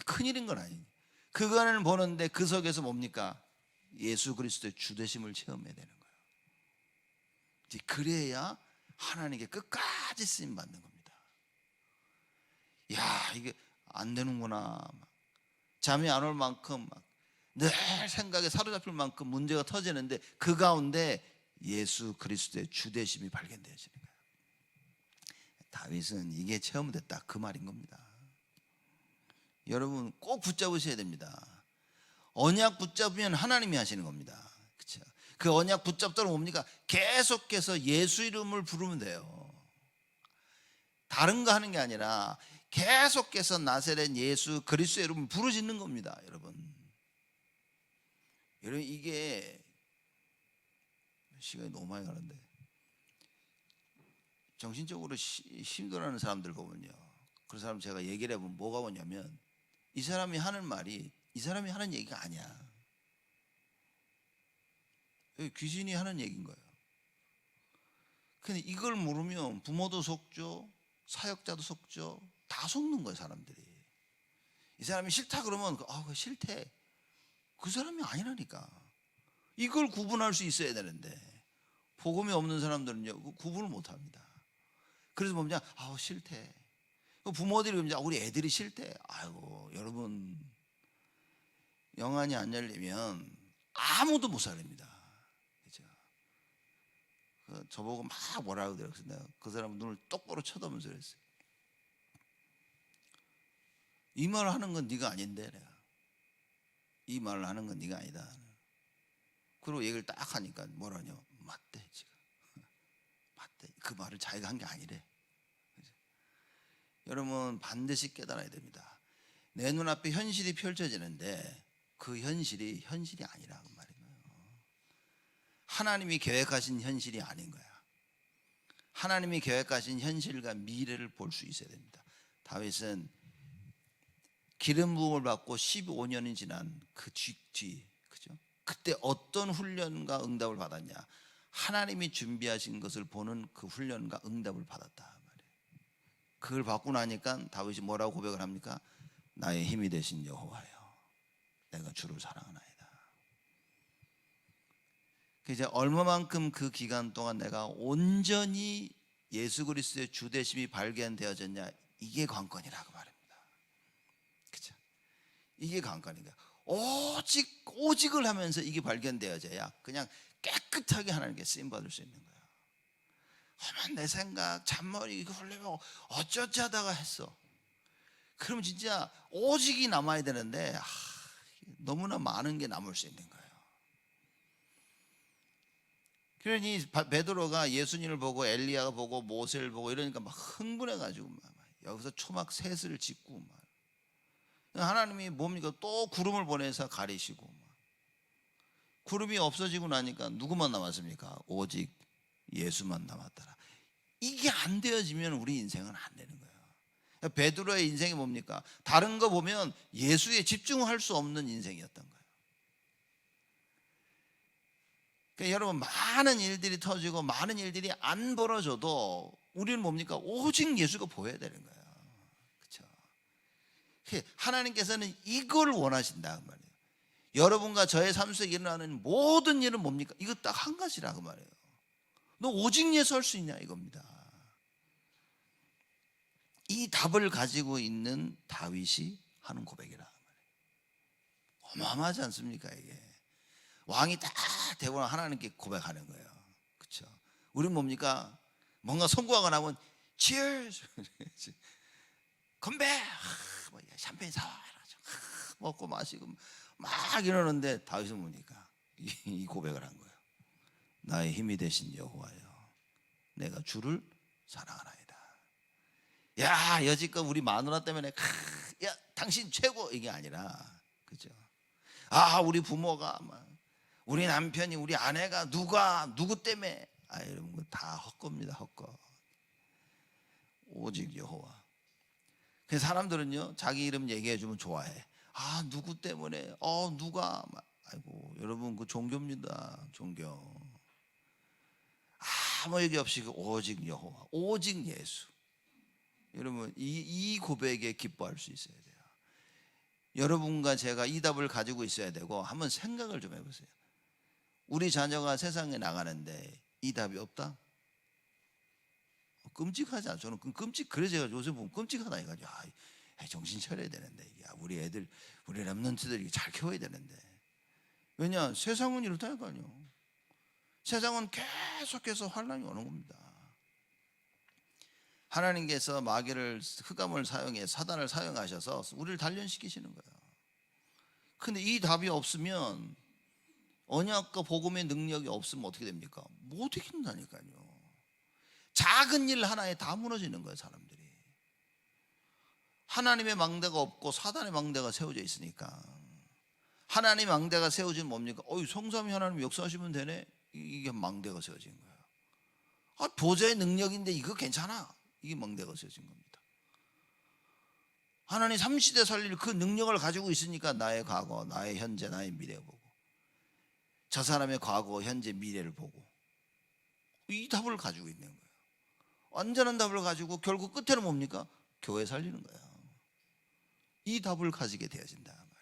큰일인 건 아니에요. 그거를 보는데 그 속에서 뭡니까? 예수 그리스도의 주되심을 체험해야 되는 거예요. 이제 그래야 하나님께 끝까지 쓰임 받는 겁니다. 야, 이게 안 되는구나. 잠이 안 올 만큼 늘 생각에 사로잡힐 만큼 문제가 터지는데 그 가운데 예수 그리스도의 주되심이 발견되어지는 거예요. 다윗은 이게 체험됐다 그 말인 겁니다. 여러분 꼭 붙잡으셔야 됩니다. 언약 붙잡으면 하나님이 하시는 겁니다. 그렇죠? 그 언약 붙잡도록 뭡니까? 계속해서 예수 이름을 부르면 돼요. 다른 거 하는 게 아니라 계속해서 나세렛 예수 그리스도의 이름을 부르짖는 겁니다. 여러분 이게 시간이 너무 많이 가는데 정신적으로 힘들어하는 사람들 보면요, 그런 사람 제가 얘기를 해보면 뭐가 오냐면 이 사람이 하는 말이 이 사람이 하는 얘기가 아니야. 귀신이 하는 얘기인 거예요. 근데 이걸 모르면 부모도 속죠, 사역자도 속죠, 다 속는 거예요. 사람들이 이 사람이 싫다 그러면 그거 싫대. 그 사람이 아니라니까. 이걸 구분할 수 있어야 되는데 복음이 없는 사람들은요 구분을 못합니다. 그래서 뭐냐, 싫대. 부모들이 우리 애들이 싫대. 아이고 여러분, 영안이 안 열리면 아무도 못 살립니다. 그렇죠? 저보고 막 뭐라고 그래서 내가 그 사람 눈을 똑바로 쳐다보면서 그랬어요. 이 말을 하는 건 네가 아닌데, 내가 이 말을 하는 건 네가 아니다. 그리고 얘기를 딱 하니까 뭐라냐, 맞대 지금. 맞대. 그 말을 자기가 한 게 아니래. 그렇죠? 여러분 반드시 깨달아야 됩니다. 내 눈앞에 현실이 펼쳐지는데 그 현실이 아니라고 말인 거예요. 하나님이 계획하신 현실이 아닌 거야. 하나님이 계획하신 현실과 미래를 볼 수 있어야 됩니다. 다윗은 기름 부음을 받고 15년이 지난 그 뒤, 그죠? 그때 어떤 훈련과 응답을 받았냐? 하나님이 준비하신 것을 보는 그 훈련과 응답을 받았다 말이에요. 그걸 받고 나니까 다윗이 뭐라고 고백을 합니까? 나의 힘이 되신 여호와여, 내가 주를 사랑하나이다. 이제 얼마만큼 그 기간 동안 내가 온전히 예수 그리스도의 주되심이 발견되어졌냐, 이게 관건이라고 말입니다. 그죠? 이게 관건인가? 오직을 하면서 이게 발견되어져야 그냥 깨끗하게 하나님께 쓰임 받을 수 있는 거야. 내 생각, 잔머리 이거 훌려고 어쩌지 하다가 했어. 그럼 진짜 오직이 남아야 되는데 너무나 많은 게 남을 수 있는 거예요. 그러니 베드로가 예수님을 보고 엘리야가 보고 모세를 보고 이러니까 막 흥분해가지고 막 여기서 초막 셋을 짓고 막. 하나님이 뭡니까? 또 구름을 보내서 가리시고 막. 구름이 없어지고 나니까 누구만 남았습니까? 오직 예수만 남았더라. 이게 안 되어지면 우리 인생은 안 되는 거예요. 베드로의 인생이 뭡니까? 다른 거 보면 예수에 집중할 수 없는 인생이었던 거예요. 그러니까 여러분, 많은 일들이 터지고 많은 일들이 안 벌어져도 우리는 뭡니까? 오직 예수가 보여야 되는 거예요. 그렇죠? 하나님께서는 이걸 원하신다 그 말이에요. 여러분과 저의 삶 속에 일어나는 모든 일은 뭡니까? 이거 딱 한 가지라 그 말이에요. 너 오직 예수 할 수 있냐 이겁니다. 이 답을 가지고 있는 다윗이 하는 고백이라 말이에요. 어마어마하지 않습니까? 이게 왕이 딱 되고 하나님께 고백하는 거예요. 그렇죠? 우리는 뭡니까? 뭔가 성공하고 나면 cheers 건배 샴페인 사와 먹고 마시고 막 이러는데 다윗은 뭡니까? 이 고백을 한 거예요. 나의 힘이 되신 여호와여, 내가 주를 사랑하나이다. 야, 여지껏 우리 마누라 때문에 야 당신 최고 이게 아니라, 그죠? 아, 우리 부모가 우리 남편이 우리 아내가 누구 때문에 이런 거 다 헛겁니다. 헛거. 오직 여호와. 그래서 사람들은요 자기 이름 얘기해 주면 좋아해. 아, 누구 때문에 누가 아이고 여러분, 그 종교입니다. 종교. 아무 얘기 없이 오직 여호와, 오직 예수. 여러분, 이 고백에 기뻐할 수 있어야 돼요. 여러분과 제가 이 답을 가지고 있어야 되고, 한번 생각을 좀 해보세요. 우리 자녀가 세상에 나가는데 이 답이 없다? 끔찍하지 않죠? 저는 그래서 제가 요새 보면 끔찍하다 해가지고 정신 차려야 되는데, 이게 우리 애들, 우리 랩런트들이 잘 키워야 되는데. 왜냐? 세상은 이렇다니까요. 세상은 계속해서 환난이 오는 겁니다. 하나님께서 마귀를, 흑암을 사용해 사단을 사용하셔서 우리를 단련시키시는 거예요. 근데 이 답이 없으면, 언약과 복음의 능력이 없으면 어떻게 됩니까? 못 이긴다니까요. 작은 일 하나에 다 무너지는 거예요, 사람들이. 하나님의 망대가 없고 사단의 망대가 세워져 있으니까. 하나님의 망대가 세워지면 뭡니까? 성삼위 하나님 역사하시면 되네. 이게 망대가 세워진 거예요. 보좌의 능력인데 이거 괜찮아. 이게 망대가 세워진 겁니다. 하나님 삼시대 살릴 그 능력을 가지고 있으니까 나의 과거, 나의 현재, 나의 미래 보고, 저 사람의 과거, 현재, 미래를 보고 이 답을 가지고 있는 거예요. 완전한 답을 가지고 결국 끝에는 뭡니까? 교회 살리는 거예요. 이 답을 가지게 되어진다 말이에요.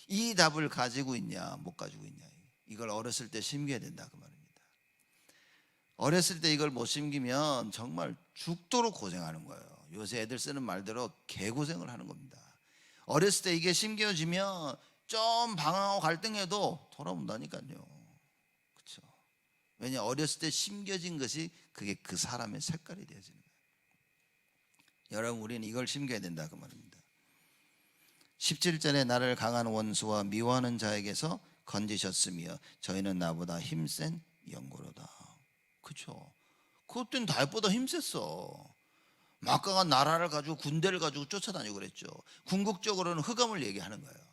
이 답을 가지고 있냐 못 가지고 있냐, 이걸 어렸을 때 심겨야 된다 그 말입니다. 어렸을 때 이걸 못 심기면 정말 죽도록 고생하는 거예요. 요새 애들 쓰는 말대로 개고생을 하는 겁니다. 어렸을 때 이게 심겨지면 좀 방황하고 갈등해도 돌아온다니까요. 그렇죠? 왜냐? 어렸을 때 심겨진 것이 그게 그 사람의 색깔이 되어지는 거예요. 여러분, 우리는 이걸 심겨야 된다 그 말입니다. 17절에 나를 강한 원수와 미워하는 자에게서 건지셨으며 저희는 나보다 힘센 영고로다. 그렇죠? 그때는 다윗보다 힘셌어. 막강한 나라를 가지고 군대를 가지고 쫓아다니고 그랬죠. 궁극적으로는 흑암을 얘기하는 거예요.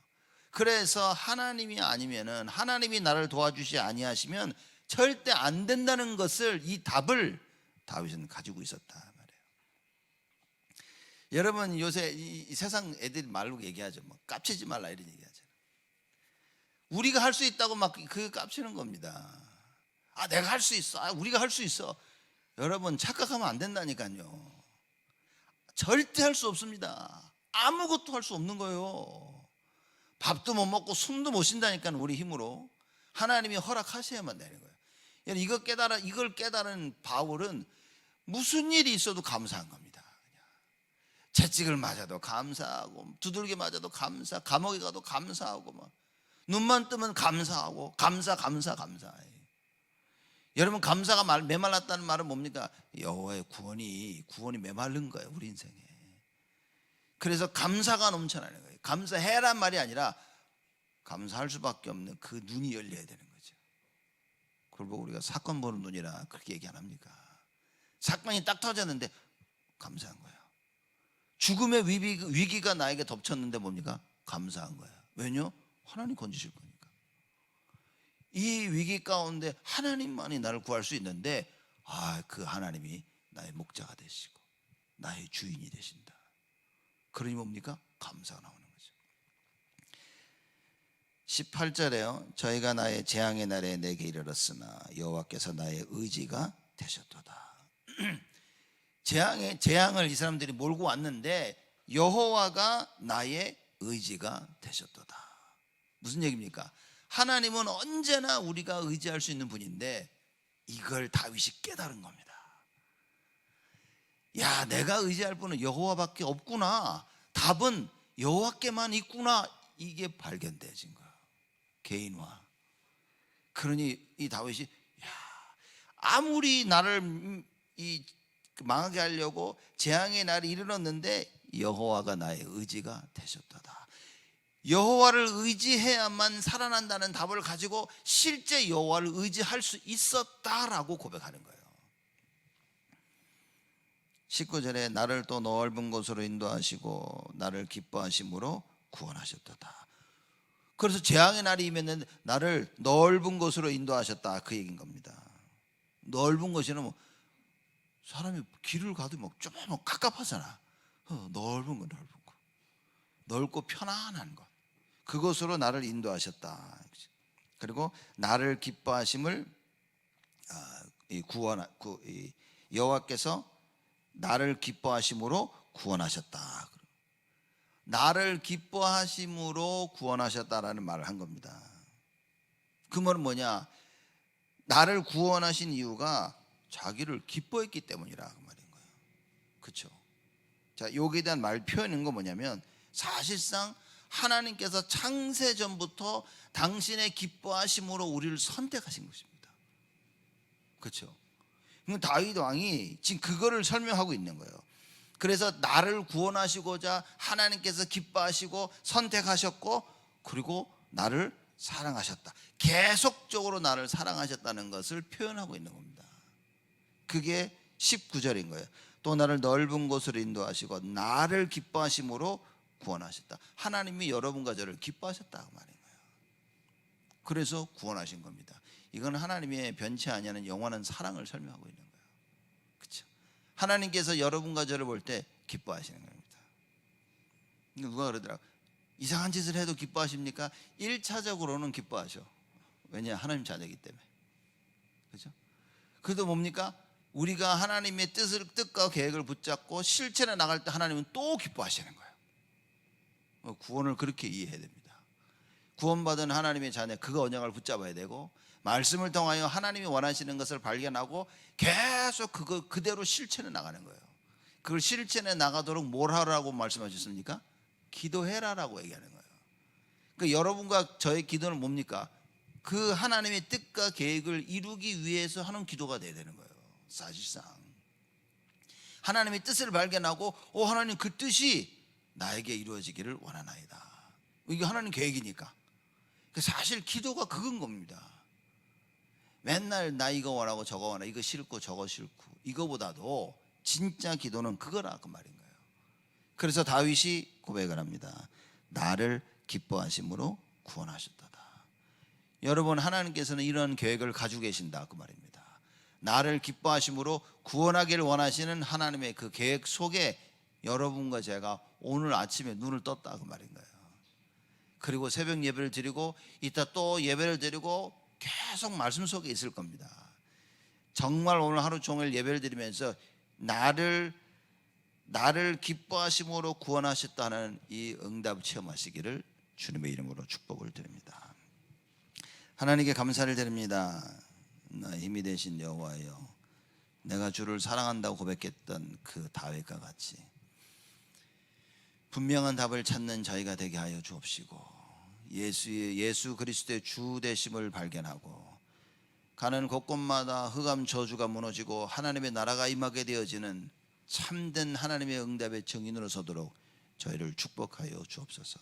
그래서 하나님이 아니면은, 하나님이 나를 도와주시 아니하시면 절대 안 된다는 것을, 이 답을 다윗은 가지고 있었다 말이에요. 여러분, 요새 이 세상 애들이 말로 얘기하죠. 깝치지 말라 이런 얘기하잖아요. 우리가 할 수 있다고 막 그 깝치는 겁니다. 내가 할 수 있어. 우리가 할 수 있어. 여러분, 착각하면 안 된다니까요. 절대 할 수 없습니다. 아무것도 할 수 없는 거예요. 밥도 못 먹고 숨도 못 쉰다니까, 우리 힘으로. 하나님이 허락하셔야만 되는 거예요. 이걸 깨달은 바울은 무슨 일이 있어도 감사한 겁니다. 채찍을 맞아도 감사하고, 두들겨 맞아도 감사, 감옥에 가도 감사하고, 눈만 뜨면 감사하고, 감사. 여러분, 감사가 메말랐다는 말은 뭡니까? 여호와의 구원이 메마른 거예요, 우리 인생에. 그래서 감사가 넘쳐나는 거예요. 감사해란 말이 아니라 감사할 수밖에 없는 그 눈이 열려야 되는 거죠. 그걸 보고 우리가 사건 보는 눈이라 그렇게 얘기 안 합니까? 사건이 딱 터졌는데 감사한 거예요. 죽음의 위기가 나에게 덮쳤는데 뭡니까? 감사한 거예요. 왜냐? 하나님 건지실 거니까. 이 위기 가운데 하나님만이 나를 구할 수 있는데 그 하나님이 나의 목자가 되시고 나의 주인이 되신다. 그러니 뭡니까? 감사가 나오는 거죠. 18절에요. 저희가 나의 재앙의 날에 내게 이르렀으나 여호와께서 나의 의지가 되셨도다. 재앙을 이 사람들이 몰고 왔는데 여호와가 나의 의지가 되셨도다. 무슨 얘기입니까? 하나님은 언제나 우리가 의지할 수 있는 분인데 이걸 다윗이 깨달은 겁니다. 야, 내가 의지할 분은 여호와밖에 없구나. 답은 여호와께만 있구나. 이게 발견되어진 거야. 개인화. 그러니 이 다윗이 야, 아무리 나를 망하게 하려고 재앙의 날이 이르렀는데 여호와가 나의 의지가 되셨도다. 여호와를 의지해야만 살아난다는 답을 가지고 실제 여호와를 의지할 수 있었다라고 고백하는 거예요. 19절에 나를 또 넓은 곳으로 인도하시고 나를 기뻐하심으로 구원하셨도다. 그래서 재앙의 날이 임했는데 나를 넓은 곳으로 인도하셨다, 그 얘기인 겁니다. 넓은 곳이는 뭐 사람이 길을 가도 좀 갑갑하잖아. 넓은 거, 넓고 편안한 것, 그곳으로 나를 인도하셨다. 그리고 나를 기뻐하심을 여호와께서 나를 기뻐하심으로 구원하셨다. 나를 기뻐하심으로 구원하셨다라는 말을 한 겁니다. 그 말은 뭐냐? 나를 구원하신 이유가 자기를 기뻐했기 때문이라 그 말인 거예요. 그렇죠? 자, 여기에 대한 말 표현인 건 뭐냐면 사실상 하나님께서 창세 전부터 당신의 기뻐하심으로 우리를 선택하신 것입니다. 그렇죠? 다윗 왕이 지금 그거를 설명하고 있는 거예요. 그래서 나를 구원하시고자 하나님께서 기뻐하시고 선택하셨고, 그리고 나를 사랑하셨다. 계속적으로 나를 사랑하셨다는 것을 표현하고 있는 겁니다. 그게 19절인 거예요. 또 나를 넓은 곳으로 인도하시고 나를 기뻐하심으로 구원하셨다. 하나님이 여러분과 저를 기뻐하셨다고 말인 거예요. 그래서 구원하신 겁니다. 이건 하나님의 변치 아니하는 영원한 사랑을 설명하고 있는 거예요. 그렇죠? 하나님께서 여러분과 저를 볼 때 기뻐하시는 겁니다. 누가 그러더라고, 이상한 짓을 해도 기뻐하십니까? 1차적으로는 기뻐하셔. 왜냐? 하나님 자녀이기 때문에. 그렇죠? 그래도 뭡니까? 우리가 하나님의 뜻과 계획을 붙잡고 실천해 나갈 때 하나님은 또 기뻐하시는 거예요. 구원을 그렇게 이해해야 됩니다. 구원받은 하나님의 자녀, 그 언약을 붙잡아야 되고, 말씀을 통하여 하나님이 원하시는 것을 발견하고 계속 그거 그대로 실천해 나가는 거예요. 그걸 실천해 나가도록 뭘 하라고 말씀하셨습니까? 기도해라라고 얘기하는 거예요. 그러니까 여러분과 저의 기도는 뭡니까? 그 하나님의 뜻과 계획을 이루기 위해서 하는 기도가 돼야 되는 거예요. 사실상 하나님의 뜻을 발견하고 하나님 그 뜻이 나에게 이루어지기를 원하나이다. 이게 하나님 계획이니까. 사실 기도가 그건 겁니다. 맨날 나 이거 원하고 저거 원하고 이거 싫고 저거 싫고, 이거보다도 진짜 기도는 그거라 그 말인 거예요. 그래서 다윗이 고백을 합니다. 나를 기뻐하심으로 구원하셨다. 여러분, 하나님께서는 이런 계획을 가지고 계신다 그 말입니다. 나를 기뻐하심으로 구원하기를 원하시는 하나님의 그 계획 속에 여러분과 제가 오늘 아침에 눈을 떴다 그 말인 거예요. 그리고 새벽 예배를 드리고 이따 또 예배를 드리고 계속 말씀 속에 있을 겁니다. 정말 오늘 하루 종일 예배를 드리면서 나를 기뻐하심으로 구원하셨다는 이 응답 체험하시기를 주님의 이름으로 축복을 드립니다. 하나님께 감사를 드립니다. 나의 힘이 되신 여호와여, 내가 주를 사랑한다고 고백했던 그 다윗과 같이 분명한 답을 찾는 저희가 되게 하여 주옵시고, 예수 그리스도의 주 되심을 발견하고 가는 곳곳마다 흑암 저주가 무너지고 하나님의 나라가 임하게 되어지는 참된 하나님의 응답의 증인으로 서도록 저희를 축복하여 주옵소서.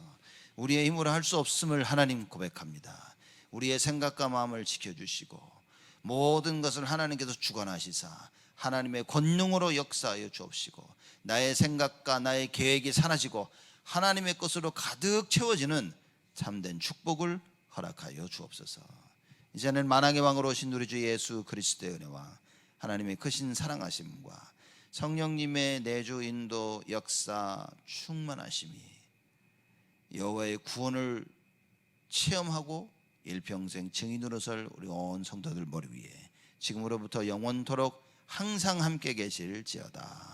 우리의 힘으로 할 수 없음을 하나님 고백합니다. 우리의 생각과 마음을 지켜주시고 모든 것을 하나님께서 주관하시사 하나님의 권능으로 역사하여 주옵시고, 나의 생각과 나의 계획이 사라지고 하나님의 것으로 가득 채워지는 참된 축복을 허락하여 주옵소서. 이제는 만왕의 왕으로 오신 우리 주 예수 그리스도의 은혜와 하나님의 크신 사랑하심과 성령님의 내주 인도 역사 충만하심이 여호와의 구원을 체험하고 일평생 증인으로 설 우리 온 성도들 머리 위에 지금으로부터 영원토록 항상 함께 계실지어다.